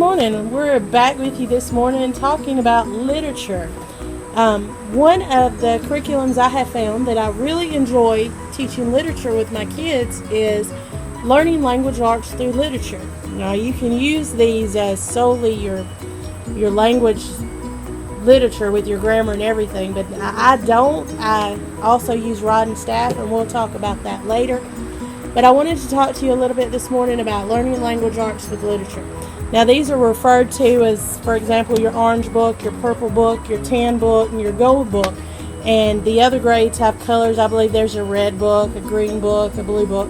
morning. We're back with you this morning talking about literature. One of the curriculums I have found that I really enjoy teaching literature with my kids is learning language arts through literature. Now, you can use these as solely your language literature with your grammar and everything, but I don't. I also use writing staff, and we'll talk about that later. But I wanted to talk to you a little bit this morning about learning language arts with literature. Now, these are referred to as, for example, your orange book, your purple book, your tan book, and your gold book. And the other grades have colors. I believe there's a red book, a green book, a blue book.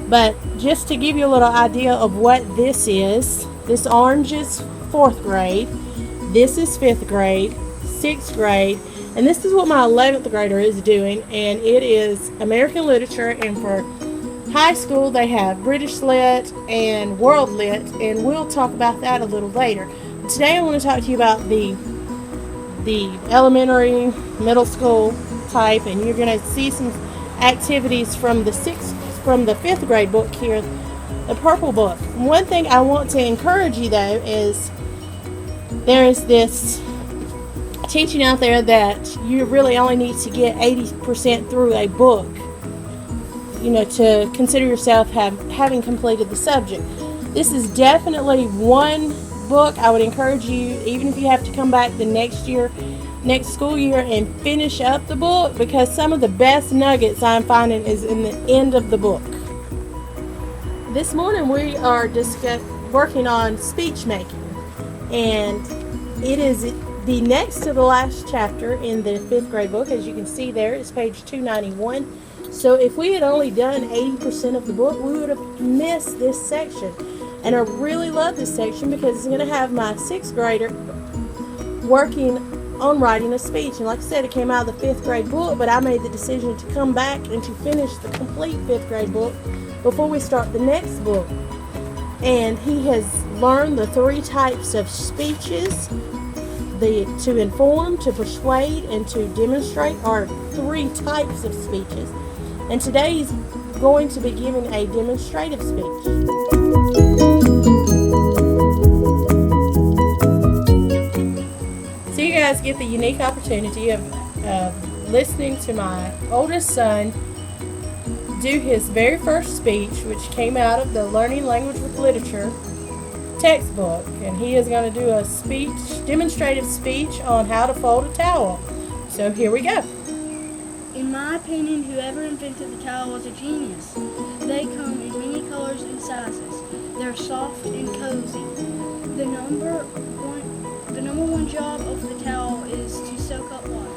But just to give you a little idea of what this is, this orange is 4th grade, this is 5th grade, 6th grade, and this is what my 11th grader is doing, and it is American literature. And for high school, they have British Lit and World Lit, and we'll talk about that a little later. Today I want to talk to you about the elementary, middle school type, and you're going to see some activities from the 5th grade book here, the purple book. One thing I want to encourage you, though, is there is this teaching out there that you really only need to get 80% through a book, to consider yourself having completed the subject. This is definitely one book I would encourage you, even if you have to come back the next school year, and finish up the book, because some of the best nuggets I'm finding is in the end of the book. This morning we are working on speech making, and it is the next to the last chapter in the 5th grade book. As you can see there, it's page 291. So if we had only done 80% of the book, we would have missed this section. And I really love this section because it's going to have my 6th grader working on writing a speech. And like I said, it came out of the 5th grade book, but I made the decision to come back and to finish the complete 5th grade book before we start the next book. And he has learned the 3 types of speeches. To inform, to persuade, and to demonstrate are 3 types of speeches. And today he's going to be giving a demonstrative speech. So you guys get the unique opportunity of listening to my oldest son do his very first speech, which came out of the Learning Language with Literature textbook. And he is going to do a demonstrative speech on how to fold a towel. So here we go. In my opinion, whoever invented the towel was a genius. They come in many colors and sizes. They're soft and cozy. The number one job of the towel is to soak up water.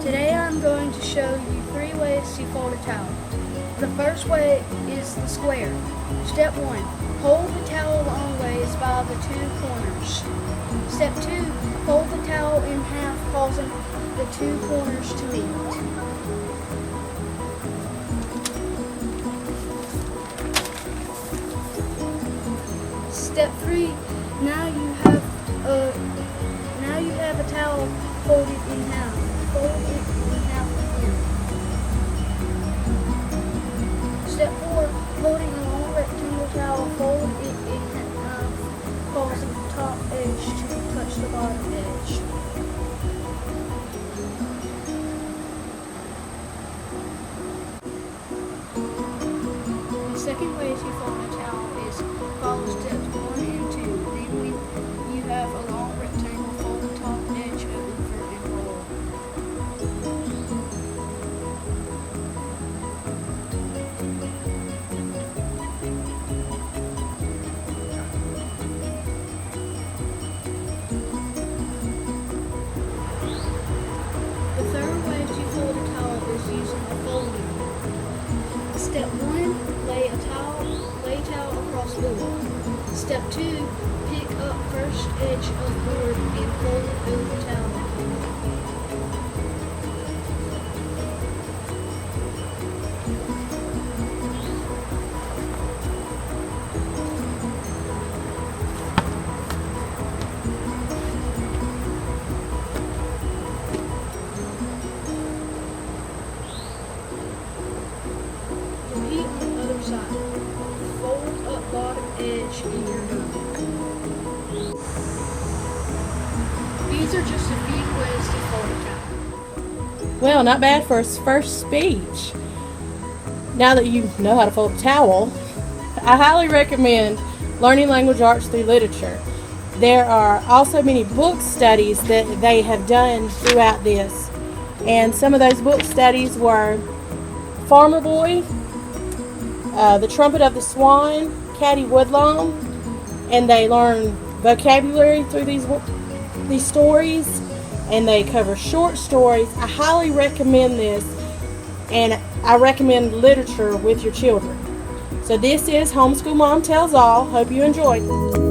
Today I'm going to show you 3 ways to fold a towel. The first way is the square. Step 1. Hold the towel long ways by the 2 corners. Step 2. Fold the towel in half, causing the 2 corners to meet. Step 3. Now you have a towel folded in half. Fold it in half again. Step 4. Holding a long rectangle towel, fold it in half, causing the top edge to touch the bottom edge. The second way to fold a towel is follow steps 1 and 2. Namely, you have a long rectangle, fold the top edge over and roll. The third way to fold a towel is using a folding. Step 1, lay towel across board. Step 2, pick up first edge of board and fold it over towel. Repeat on the other side. Fold up bottom edge and you're done. These are just a few ways to fold a towel. Well, not bad for a first speech. Now that you know how to fold a towel, I highly recommend learning language arts through literature. There are also many book studies that they have done throughout this. And some of those book studies were Farmer Boy, The Trumpet of the Swan, Caddy Woodlawn, and they learn vocabulary through these stories, and they cover short stories. I highly recommend this, and I recommend literature with your children. So this is Homeschool Mom Tells All. Hope you enjoyed.